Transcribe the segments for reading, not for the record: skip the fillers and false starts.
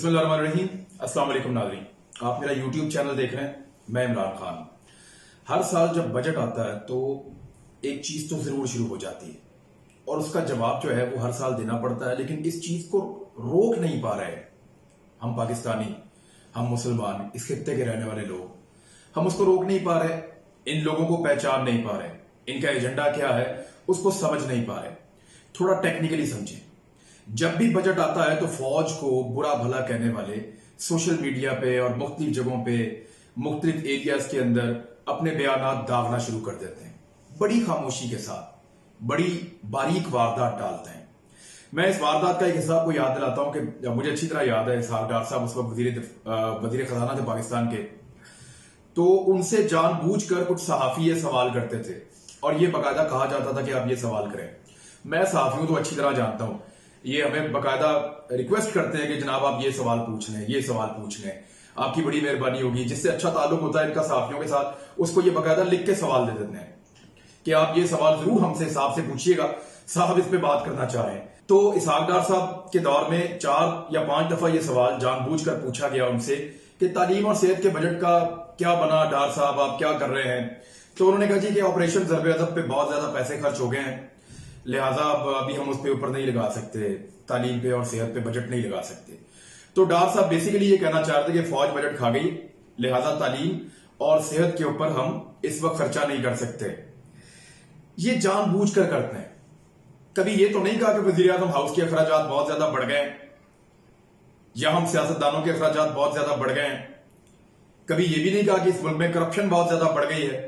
बिस्मिल्लाहिर्रहमानिर्रहीम। अस्सलाम वालेकुम नाज़रीन, आप मेरा यूट्यूब चैनल देख रहे हैं। मैं इमरान खान। हर साल जब बजट आता है तो एक चीज तो जरूर शुरू हो जाती है और उसका जवाब जो है वो हर साल देना पड़ता है, लेकिन इस चीज को रोक नहीं पा रहे हम पाकिस्तानी, हम मुसलमान, इस खित्ते के रहने वाले लोग। हम उसको रोक नहीं पा रहे, इन लोगों को पहचान नहीं पा रहे, इनका एजेंडा क्या है उसको समझ नहीं पा रहे। थोड़ा टेक्निकली समझें। जब भी बजट आता है तो फौज को बुरा भला कहने वाले सोशल मीडिया पे और मुख्तलिफ जगहों पे, मुख्तलिफ एरियाज के अंदर अपने बयानात दागना शुरू कर देते हैं। बड़ी खामोशी के साथ बड़ी बारीक वारदात डालते हैं। मैं इस वारदात का एक हिस्सा आपको याद दिलाता हूं कि मुझे अच्छी तरह याद है, इसहाक डार साहब उस वक्त वजीर खजाना थे पाकिस्तान के, तो उनसे जानबूझकर कुछ सहाफी ये सवाल करते थे और ये बाकायदा कहा जाता था कि आप ये सवाल करें। मैं सहाफियों तो अच्छी तरह जानता हूं, ये हमें बाकायदा रिक्वेस्ट करते हैं कि जनाब आप ये सवाल पूछ लें, ये सवाल पूछ लें, आपकी बड़ी मेहरबानी होगी। जिससे अच्छा ताल्लुक होता है इनका सहाफियों के साथ, उसको ये बाकायदा लिख के सवाल दे देते हैं कि आप ये सवाल जरूर हमसे साहब से पूछिएगा, साहब इस पे बात करना चाह रहे हैं। तो इसहाक डार साहब के दौर में 4 या 5 दफा ये सवाल जानबूझकर पूछा गया उनसे कि तालीम और सेहत के बजट का क्या बना, डार साहब आप क्या कर रहे हैं। तो उन्होंने कहा जी कि ऑपरेशन ज़रबे अज़ब पे बहुत ज्यादा पैसे खर्च हो गए हैं, लिहाजा अभी हम उस पे ऊपर नहीं लगा सकते, तालीम पे और सेहत पे बजट नहीं लगा सकते। तो डार साहब बेसिकली ये कहना चाह रहे थे कि फौज बजट खा गई, लिहाजा तालीम और सेहत के ऊपर हम इस वक्त खर्चा नहीं कर सकते। ये जानबूझकर करते हैं। कभी ये तो नहीं कहा कि वजीर आजम हाउस के अखराजात बहुत ज्यादा बढ़ गए या हम सियासतदानों के अखराजात बहुत ज्यादा बढ़ गए हैं। कभी ये भी नहीं कहा कि इस मुल्क में करप्शन बहुत ज्यादा बढ़ गई है।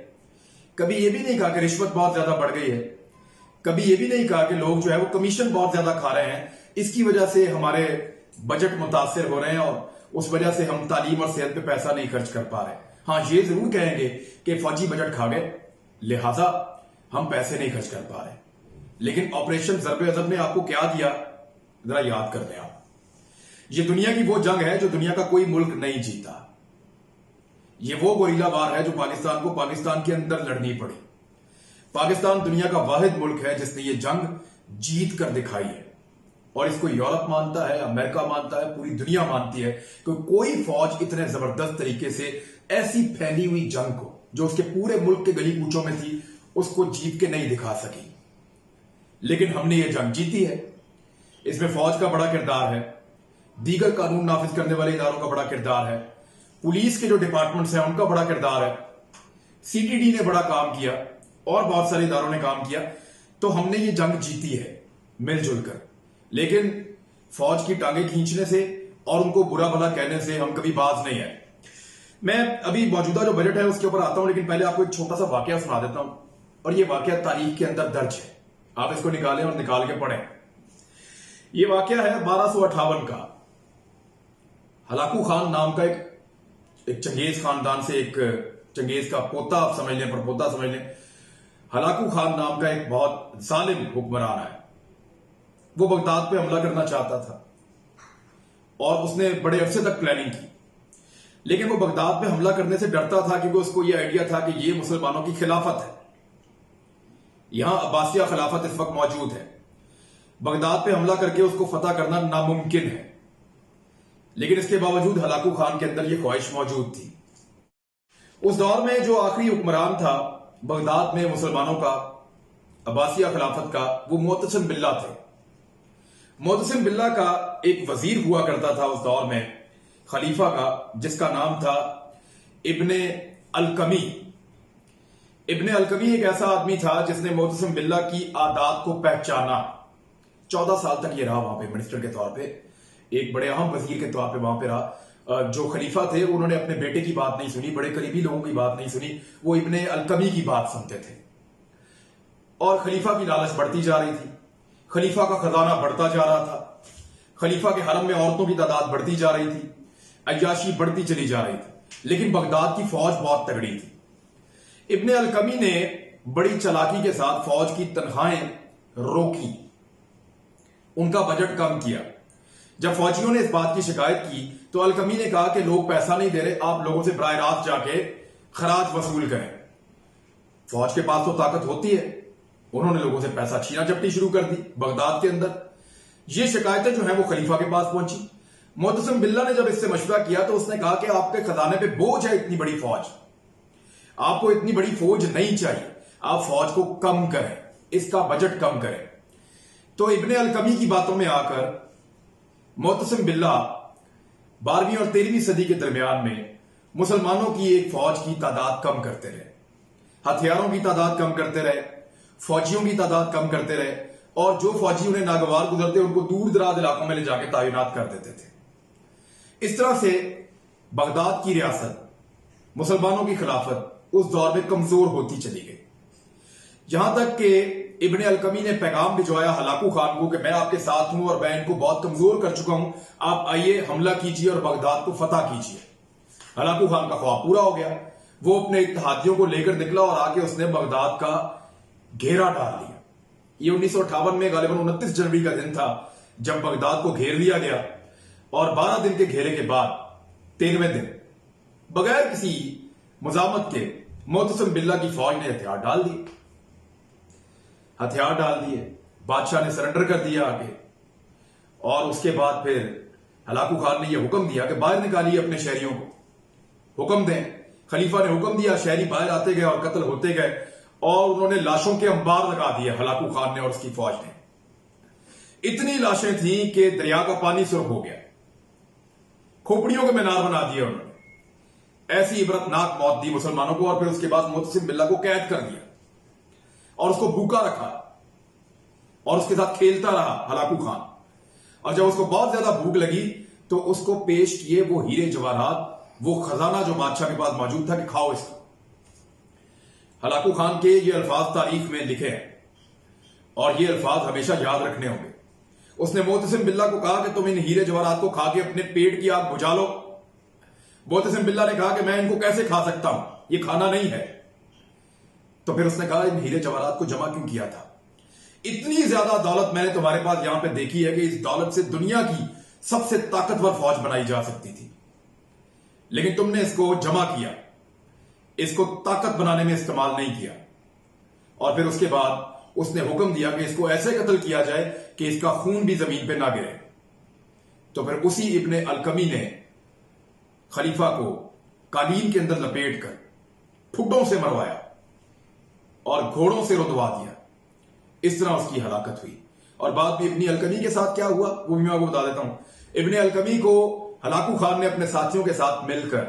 कभी ये भी नहीं कहा कि रिश्वत बहुत ज्यादा बढ़ गई है। कभी ये भी नहीं कहा कि लोग जो है वो कमीशन बहुत ज्यादा खा रहे हैं, इसकी वजह से हमारे बजट मुतासिर हो रहे हैं और उस वजह से हम तालीम और सेहत पे पैसा नहीं खर्च कर पा रहे। हाँ, ये जरूर कहेंगे कि फौजी बजट खा गए, लिहाजा हम पैसे नहीं खर्च कर पा रहे। लेकिन ऑपरेशन ज़रबे अज़ब ने आपको क्या दिया, जरा याद कर लें आप। ये दुनिया की वो जंग है जो दुनिया का कोई मुल्क नहीं जीता। ये वो गोरिल्ला वार है जो पाकिस्तान को पाकिस्तान के अंदर लड़नी पड़ी। पाकिस्तान दुनिया का वाहिद मुल्क है जिसने ये जंग जीत कर दिखाई है और इसको यूरोप मानता है, अमेरिका मानता है, पूरी दुनिया मानती है कि कोई फौज इतने जबरदस्त तरीके से ऐसी फैली हुई जंग को जो उसके पूरे मुल्क के गली कूचों में थी उसको जीत के नहीं दिखा सकी। लेकिन हमने ये जंग जीती है। इसमें फौज का बड़ा किरदार है, दीगर कानून नाफिज करने वाले इदारों का बड़ा किरदार है, पुलिस के जो डिपार्टमेंट्स हैं उनका बड़ा किरदार है, सीटीडी ने बड़ा काम किया और बहुत सारे इदारों ने काम किया। तो हमने ये जंग जीती है मिलजुल कर। लेकिन फौज की टांगे खींचने से और उनको बुरा भला कहने से हम कभी बाज नहीं आए। मैं अभी मौजूदा जो बजट है उसके ऊपर आता हूं, लेकिन पहले आपको एक छोटा सा वाकया सुना देता हूं और ये वाकया तारीख के अंदर दर्ज है। आप इसको निकालें और निकाल के पढ़ें। ये वाकया है 1258 का। हलाकू खान नाम का एक चंगेज खानदान से, एक चंगेज का पोता आप समझ लें, परपोता समझ लें, हलाकू खान नाम का एक बहुत जालिम हुक्मरान है। वो बगदाद पे हमला करना चाहता था और उसने बड़े अरसे तक प्लानिंग की, लेकिन वो बगदाद पे हमला करने से डरता था क्योंकि उसको ये आइडिया था कि ये मुसलमानों की खिलाफत है, यहां अब्बासिया खिलाफत इस वक्त मौजूद है, बगदाद पे हमला करके उसको फतह करना नामुमकिन है। लेकिन इसके बावजूद हलाकू खान के अंदर ये ख्वाहिश मौजूद थी। उस दौर में जो आखिरी हुक्मरान था बगदाद में मुसलमानों का, अब्बासिया खिलाफत का, वो मोहतसिम बिल्ला थे। मोहतसिम बिल्ला का एक वजीर हुआ करता था उस दौर में खलीफा का, जिसका नाम था इब्ने अलकमी। इब्ने अलकमी एक ऐसा आदमी था जिसने मोहतसिम बिल्ला की आदात को पहचाना। 14 साल तक ये रहा वहां पे मिनिस्टर के तौर पे, एक बड़े अहम वजीर के तौर पे वहां पे रहा। जो खलीफा थे उन्होंने अपने बेटे की बात नहीं सुनी, बड़े करीबी लोगों की बात नहीं सुनी, वो इब्ने अलकमी की बात सुनते थे। और खलीफा की लालच बढ़ती जा रही थी, खलीफा का खजाना बढ़ता जा रहा था, खलीफा के हरम में औरतों की तादाद बढ़ती जा रही थी, अय्याशी बढ़ती चली जा रही थी। लेकिन बगदाद की फौज बहुत तगड़ी थी। इब्ने अलकमी ने बड़ी चालाकी के साथ फौज की तनख्वाहें रोकी, उनका बजट कम किया। जब फौजियों ने इस बात की शिकायत की तो अलकमी ने कहा कि लोग पैसा नहीं दे रहे, आप लोगों से बराह रास्त जाके खराज वसूल करें। फौज के पास तो ताकत होती है, उन्होंने लोगों से पैसा छीना झपटी शुरू कर दी बगदाद के अंदर। ये शिकायतें जो है वो खलीफा के पास पहुंची। मोहतसिम बिल्ला ने जब इससे मशवरा किया तो उसने कहा कि आपके खजाने पे बोझ है इतनी बड़ी फौज, आपको इतनी बड़ी फौज नहीं चाहिए, आप फौज को कम करें, इसका बजट कम करें। तो इब्ने अलकमी की बातों में आकर मोहतसिम बिल्ला 12वीं और 13वीं सदी के दरमियान में मुसलमानों की एक फौज की तादाद कम करते रहे, हथियारों की तादाद कम करते रहे, फौजियों की तादाद कम करते रहे, और जो फौजी उन्हें नागवार गुजरते उनको दूर दराज इलाकों में ले जाकर तैनात कर देते थे। इस तरह से बगदाद की रियासत, मुसलमानों की खिलाफत उस दौर में कमजोर होती चली गई। यहां तक कि इब्ने अलकमी ने पैगाम भिजवाया हलाकू खान को कि मैं आपके साथ हूं और मैं इनको बहुत कमजोर कर चुका हूं, आप आइए हमला कीजिए और बगदाद को फतह कीजिए। हलाकू खान का ख्वाब पूरा हो गया, वो अपने इत्तेहादियों को लेकर निकला और आके उसने बगदाद का घेरा डाल लिया। ये 1958 में गालिबन 29 जनवरी का दिन था जब बगदाद को घेर लिया गया, और 12 दिन के घेरे के बाद 13वें दिन बगैर किसी मुजामत के मोहतसिम बिल्ला की फौज ने हथियार डाल दिए, बादशाह ने सरेंडर कर दिया आगे। और उसके बाद फिर हलाकू खान ने यह हुक्म दिया कि बाहर निकालिए अपने शहरियों को, हुक्म दें। खलीफा ने हुक्म दिया, शहरी बाहर आते गए और कत्ल होते गए, और उन्होंने लाशों के अंबार लगा दिए हलाकू खान ने और उसकी फौज ने। इतनी लाशें थीं कि दरिया का पानी सुर्ख हो गया, खोपड़ियों के मीनार बना दिए उन्होंने। ऐसी इबरतनाक मौत दी मुसलमानों को, और फिर उसके बाद मोहतसिम बिल्ला को कैद कर दिया और उसको भूखा रखा और उसके साथ खेलता रहा हलाकू खान। और जब उसको बहुत ज्यादा भूख लगी तो उसको पेश किए वो हीरे जवाहरात, वो खजाना जो बादशाह के पास मौजूद था कि खाओ इसको। हलाकू खान के ये अल्फाज तारीख में लिखे हैं और ये अल्फाज हमेशा याद रखने होंगे। उसने मोहतसिम बिल्ला को कहा कि तुम इन हीरे जवाहरात को खा के अपने पेट की आग बुझा लो। मोहतसिम बिल्ला ने कहा कि मैं इनको कैसे खा सकता हूं, ये खाना नहीं है। तो फिर उसने कहा इन हीरे जवाहरात को जमा क्यों किया था? इतनी ज्यादा दौलत मैंने तुम्हारे पास यहां पे देखी है कि इस दौलत से दुनिया की सबसे ताकतवर फौज बनाई जा सकती थी, लेकिन तुमने इसको जमा किया, इसको ताकत बनाने में इस्तेमाल नहीं किया। और फिर उसके बाद उसने हुक्म दिया कि इसको ऐसे कत्ल किया जाए कि इसका खून भी जमीन पे ना गिरे। तो फिर उसी इब्ने अलकमी ने खलीफा को कालीन के अंदर लपेट कर ठुड्डों से मरवाया और घोड़ों से रुदवा दिया। इस तरह उसकी हलाकत हुई। और बाद में इब्ने अलकमी के साथ क्या हुआ वो भी मैं आपको बता देता हूं। इब्ने अलकमी को हलाकू खान ने अपने साथियों के साथ मिलकर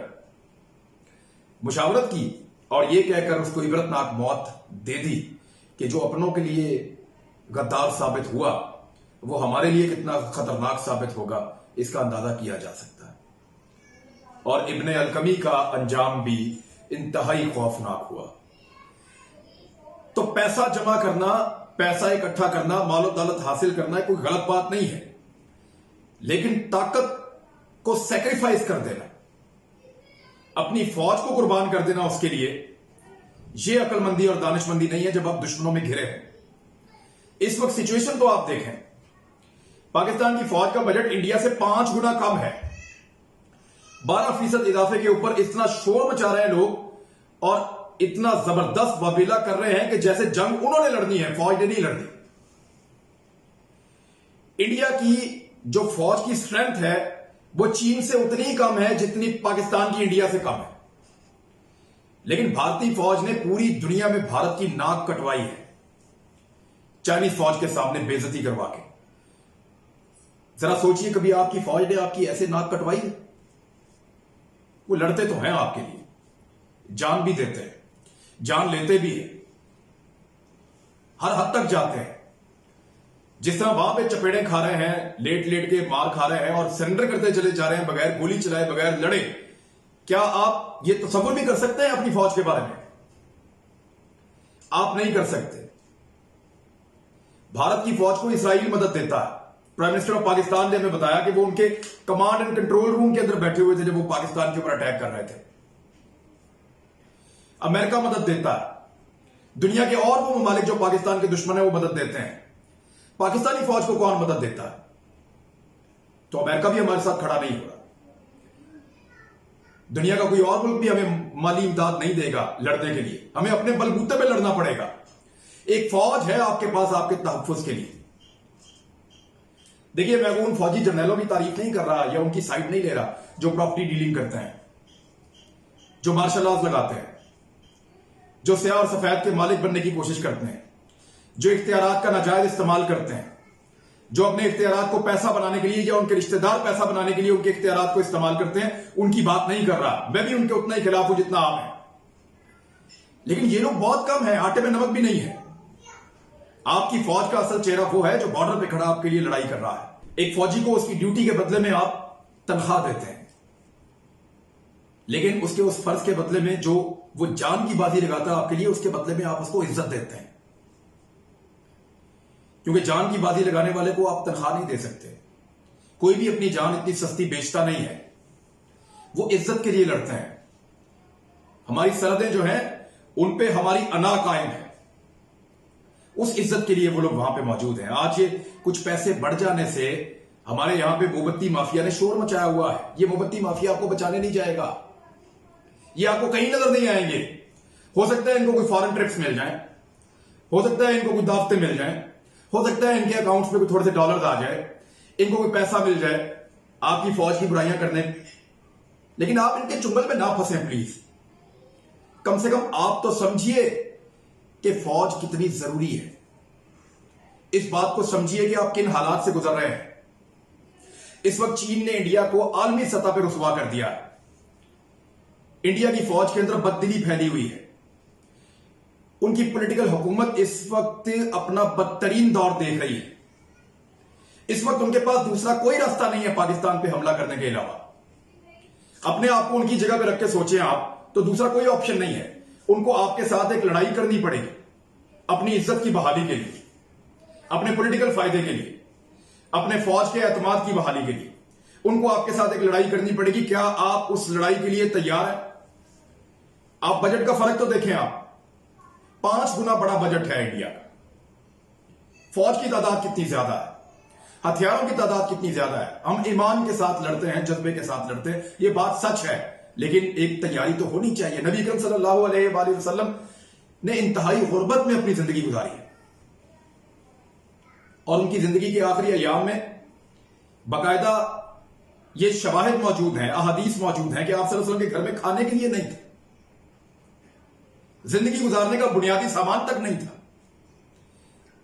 मुशावरत की और यह कहकर उसको इबरतनाक मौत दे दी कि जो अपनों के लिए गद्दार साबित हुआ वो हमारे लिए कितना खतरनाक साबित होगा इसका अंदाजा किया जा सकता है। और इब्ने अलकमी का अंजाम भी इंतहाई खौफनाक हुआ। तो पैसा जमा करना, पैसा इकट्ठा करना, मालो दौलत हासिल करना कोई गलत बात नहीं है, लेकिन ताकत को सेक्रीफाइस कर देना, अपनी फौज को कुर्बान कर देना उसके लिए, यह अकलमंदी और दानिशमंदी नहीं है जब आप दुश्मनों में घिरे हैं। इस वक्त सिचुएशन तो आप देखें, पाकिस्तान की फौज का बजट इंडिया से 5 गुना कम है। 12% इजाफे के ऊपर इतना शोर मचा रहे हैं लोग और इतना जबरदस्त वबीला कर रहे हैं कि जैसे जंग उन्होंने लड़नी है, फौज ने नहीं लड़नी। इंडिया की जो फौज की स्ट्रेंथ है वो चीन से उतनी ही कम है जितनी पाकिस्तान की इंडिया से कम है, लेकिन भारतीय फौज ने पूरी दुनिया में भारत की नाक कटवाई है चाइनीज फौज के सामने बेइज्जती करवा के। जरा सोचिए, कभी आपकी फौज ने आपकी ऐसे नाक कटवाई है? वो लड़ते तो हैं आपके लिए, जान भी देते हैं, जान लेते भी हैं, हर हद तक जाते हैं। जिस तरह वहां पे चपेड़े खा रहे हैं, लेट लेट के मार खा रहे हैं और सरेंडर करते चले जा रहे हैं बगैर गोली चलाए, बगैर लड़े। क्या आप ये तसव्वुर भी कर सकते हैं अपनी फौज के बारे में? आप नहीं कर सकते। भारत की फौज को इस्राइल मदद देता है। प्राइम मिनिस्टर ऑफ पाकिस्तान ने हमें बताया कि वो उनके कमांड एंड कंट्रोल रूम के अंदर बैठे हुए थे जब वो पाकिस्तान के ऊपर अटैक कर रहे थे। अमेरिका मदद देता है। दुनिया के और वो ममालिक जो पाकिस्तान के दुश्मन है वो मदद देते हैं। पाकिस्तानी फौज को कौन मदद देता है? तो अमेरिका भी हमारे साथ खड़ा नहीं होगा। दुनिया का कोई और मुल्क भी हमें माली इमदाद नहीं देगा लड़ने के लिए। हमें अपने बलबूते पे लड़ना पड़ेगा। एक फौज है आपके पास आपके तहफ्फुज के लिए। देखिए, मैं वो उन फौजी जर्नलों की तारीफ नहीं कर रहा या उनकी साइड नहीं ले रहा जो प्रॉपर्टी डीलिंग करते हैं, जो मार्शल लॉज लगाते हैं, जो स्याह और सफेद के मालिक बनने की कोशिश करते हैं, जो इख्तियारात का नाजायज इस्तेमाल करते हैं, जो अपने इख्तियारात को पैसा बनाने के लिए या उनके रिश्तेदार पैसा बनाने के लिए उनके इख्तियारात को इस्तेमाल करते हैं, उनकी बात नहीं कर रहा। मैं भी उनके उतना ही खिलाफ हूं जितना आप हैं, लेकिन ये लोग बहुत कम है, आटे में नमक भी नहीं है। आपकी फौज का असल चेहरा वो है जो बॉर्डर पे खड़ा आपके लिए लड़ाई कर रहा है। एक फौजी को उसकी ड्यूटी के बदले में आप तनख्वाह देते हैं, लेकिन उसके उस फर्ज के बदले में जो वो जान की बाजी लगाता है आपके लिए, उसके बदले में आप उसको इज्जत देते हैं, क्योंकि जान की बाजी लगाने वाले को आप तनख्वाह नहीं दे सकते। कोई भी अपनी जान इतनी सस्ती बेचता नहीं है, वो इज्जत के लिए लड़ते हैं। हमारी सरहदें जो हैं उन पे हमारी अना कायम है, उस इज्जत के लिए वो लोग वहां पे मौजूद हैं। आज ये कुछ पैसे बढ़ जाने से हमारे यहां पे मोमबत्ती माफिया ने शोर मचाया हुआ है। ये मोमबत्ती माफिया आपको बचाने नहीं जाएगा, ये आपको कहीं नजर नहीं आएंगे। हो सकता है इनको कोई फॉरेन ट्रिप्स मिल जाए, हो सकता है इनको कोई दावतें मिल जाए, हो सकता है इनके अकाउंट्स में थोड़े से डॉलर्स आ जाए, इनको कोई पैसा मिल जाए आपकी फौज की बुराइयां करने, लेकिन आप इनके चुंगल में ना फंसे प्लीज। कम से कम आप तो समझिए कि फौज कितनी जरूरी है। इस बात को समझिए कि आप किन हालात से गुजर रहे हैं। इस वक्त चीन ने इंडिया को आलमी सतह पर रुसवा कर दिया है। इंडिया की फौज के अंदर बददिली फैली हुई है। उनकी पॉलिटिकल हुकूमत इस वक्त अपना बदतरीन दौर देख रही है। इस वक्त उनके पास दूसरा कोई रास्ता नहीं है पाकिस्तान पे हमला करने के अलावा। अपने आप को उनकी जगह पे रख के सोचें आप, तो दूसरा कोई ऑप्शन नहीं है। उनको आपके साथ एक लड़ाई करनी पड़ेगी अपनी इज्जत की बहाली के लिए, अपने पॉलिटिकल फायदे के लिए, अपने फौज के एतमाद की बहाली के लिए। उनको आपके साथ एक लड़ाई करनी पड़ेगी। क्या आप उस लड़ाई के लिए तैयार हैं? आप बजट का फर्क तो देखें, आप 5 गुना बड़ा बजट है इंडिया का। फौज की तादाद कितनी ज्यादा है, हथियारों की तादाद कितनी ज्यादा है। हम ईमान के साथ लड़ते हैं, जज्बे के साथ लड़ते हैं, ये बात सच है, लेकिन एक तैयारी तो होनी चाहिए। नबी अकरम सल्लल्लाहु अलैहि वसल्लम ने इंतहाई गुर्बत में अपनी जिंदगी गुजारी है, और उनकी जिंदगी के आखिरी अय्याम में बाकायदा ये शवाहिद मौजूद हैं, अहादीस मौजूद हैं कि आप सल्लल्लाहु अलैहि वसल्लम के घर में खाने के लिए नहीं थे, जिंदगी गुजारने का बुनियादी सामान तक नहीं था,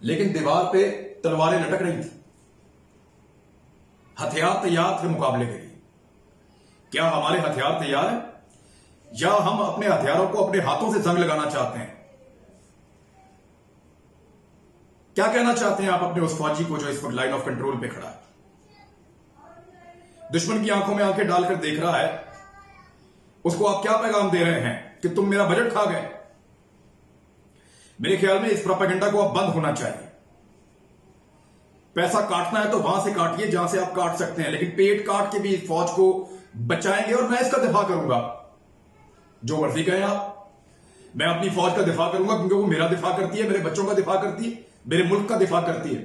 लेकिन दीवार पे तलवारें लटक रही थी, हथियार तैयार थे मुकाबले के लिए। क्या हमारे हथियार तैयार हैं, या हम अपने हथियारों को अपने हाथों से जंग लगाना चाहते हैं? क्या कहना चाहते हैं आप अपने उस फौजी को जो इस वक्त लाइन ऑफ कंट्रोल पे खड़ा है, दुश्मन की आंखों में आंखें डालकर देख रहा है? उसको आप क्या पैगाम दे रहे हैं कि तुम मेरा बजट खा गए? मेरे ख्याल में इस प्रोपेगेंडा को अब बंद होना चाहिए। पैसा काटना है तो वहां से काटिए जहां से आप काट सकते हैं, लेकिन पेट काट के भी इस फौज को बचाएंगे, और मैं इसका दिफा करूंगा। जो मर्जी कहें आप, मैं अपनी फौज का दिफा करूंगा, क्योंकि वो मेरा दिफा करती है, मेरे बच्चों का दिफा करती है, मेरे मुल्क का दिफा करती है।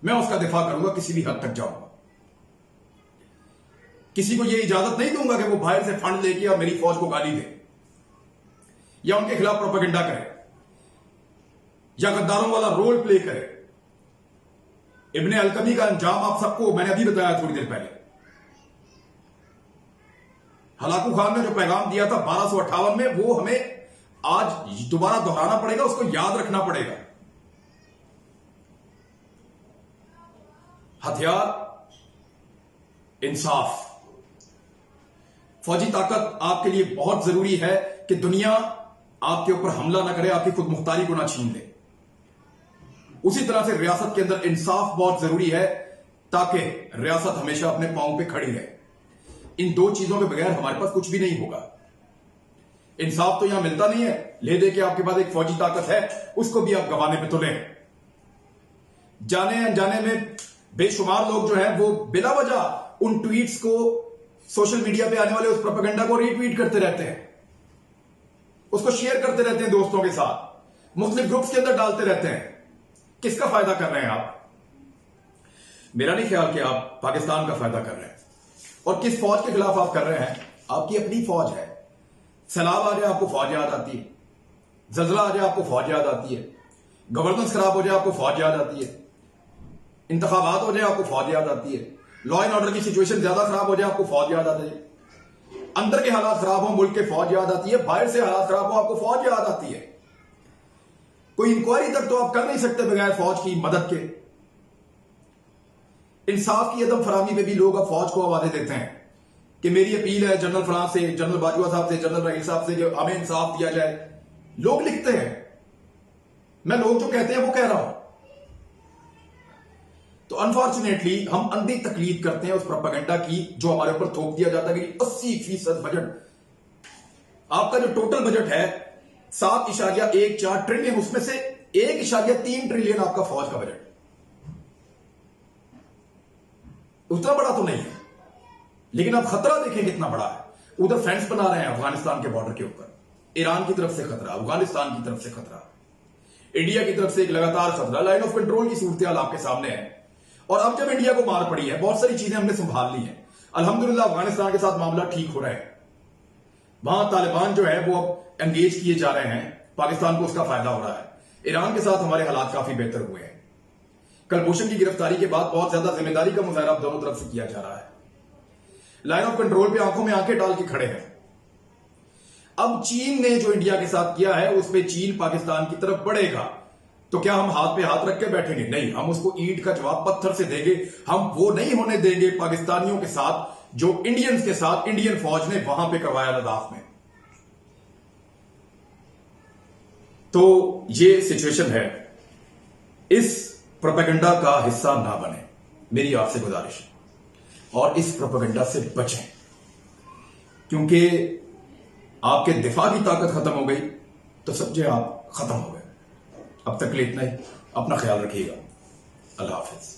मैं उसका दिफा करूंगा, किसी भी हद तक जाऊंगा। किसी को यह इजाजत नहीं दूंगा कि वो बाहर से फंड लेके और मेरी फौज को गाली दे, या उनके खिलाफ प्रोपेगेंडा करे, या गद्दारों वाला रोल प्ले करे। इब्ने अलकमी का अंजाम आप सबको मैंने अभी बताया थोड़ी देर पहले। हलाकू खान ने जो पैगाम दिया था 1258 में, वो हमें आज दोबारा दोहराना पड़ेगा, उसको याद रखना पड़ेगा। हथियार, इंसाफ, फौजी ताकत आपके लिए बहुत जरूरी है कि दुनिया आपके ऊपर हमला ना करे, आपकी खुद मुख्तारी को ना छीन ले। उसी तरह से रियासत के अंदर इंसाफ बहुत जरूरी है, ताकि रियासत हमेशा अपने पांव पे खड़ी रहे। इन दो चीजों के बगैर हमारे पास कुछ भी नहीं होगा। इंसाफ तो यहां मिलता नहीं है, ले दे के आपके पास एक फौजी ताकत है, उसको भी आप गंवाने पे तुले। जाने अनजाने में बेशुमार लोग जो है वो बिला वजह उन ट्वीट्स को, सोशल मीडिया पे आने वाले उस प्रोपेगेंडा को रीट्वीट करते रहते हैं, उसको शेयर करते रहते हैं दोस्तों के साथ, मुख्तलिफ ग्रुप्स के अंदर डालते रहते हैं। किसका फायदा कर रहे हैं आप? मेरा नहीं ख्याल कि आप पाकिस्तान का फायदा कर रहे हैं। और किस फौज के खिलाफ आप कर रहे हैं? आपकी अपनी फौज है। सैलाब आ जाए आपको फौज याद आती है, जलजला आ जाए आपको फौज याद आती है, गवर्नेंस खराब हो जाए आपको फौज याद आती है। इंतखाबात हो जाए आपको फौज याद आती है, लॉ एंड ऑर्डर की सिचुएशन ज्यादा खराब हो जाए आपको फौज याद आती है, अंदर के हालात खराब हो मुल्क के फौज याद आती है, बाहर से हालात खराब हो आपको फौज याद आती है। कोई इंक्वायरी तक तो आप कर नहीं सकते बगैर फौज की मदद के। इंसाफ की अदम फरामी पे भी लोग अब फौज को हवाले देते हैं कि मेरी अपील है जनरल फलां से, जनरल बाजवा साहब से, जनरल रहील साहब से कि हमें इंसाफ दिया जाए। लोग लिखते हैं, मैं लोग जो कहते हैं वो कह रहा हूं। तो अनफॉर्चुनेटली हम अंधी तकलीद करते हैं उस प्रोपेगेंडा की जो हमारे ऊपर थोप दिया जाता है कि 80% बजट, आपका जो टोटल बजट है 7.14 ट्रिलियन, उसमें से 1.3 ट्रिलियन आपका फौज का बजट। उतना बड़ा तो नहीं है, लेकिन आप खतरा देखें कितना बड़ा है। उधर फेंस बना रहे हैं अफगानिस्तान के बॉर्डर के ऊपर, ईरान की तरफ से खतरा, अफगानिस्तान की तरफ से खतरा, इंडिया की तरफ से एक लगातार खतरा, लाइन ऑफ कंट्रोल की सूरत आपके सामने है। और अब जब इंडिया को मार पड़ी है, बहुत सारी चीजें हमने संभाल ली हैं। अल्हम्दुलिल्लाह अफगानिस्तान के साथ मामला ठीक हो रहा है, वहां तालिबान जो है वो अब एंगेज किए जा रहे हैं, पाकिस्तान को उसका फायदा हो रहा है। ईरान के साथ हमारे हालात काफी बेहतर हुए हैं। कलभूषण की गिरफ्तारी के बाद बहुत ज्यादा जिम्मेदारी का मुजाहरा दोनों तरफ से किया जा रहा है। लाइन ऑफ कंट्रोल पे आंखों में आंखें डाल के खड़े हैं। अब चीन ने जो इंडिया के साथ किया है उस पर चीन पाकिस्तान की तरफ बढ़ेगा, तो क्या हम हाथ पे हाथ रख के बैठेंगे? नहीं, हम उसको ईंट का जवाब पत्थर से देंगे। हम वो नहीं होने देंगे पाकिस्तानियों के साथ जो इंडियंस के साथ इंडियन फौज ने वहां पे करवाया लद्दाख में। तो ये सिचुएशन है, इस प्रोपेगेंडा का हिस्सा ना बने, मेरी आपसे गुजारिश है। और इस प्रोपेगेंडा से बचें, क्योंकि आपके दिफा की ताकत खत्म हो गई तो समझे आप खत्म हो गए। अब तक के लिए इतना ही, अपना ख्याल रखिएगा। अल्लाह हाफिज।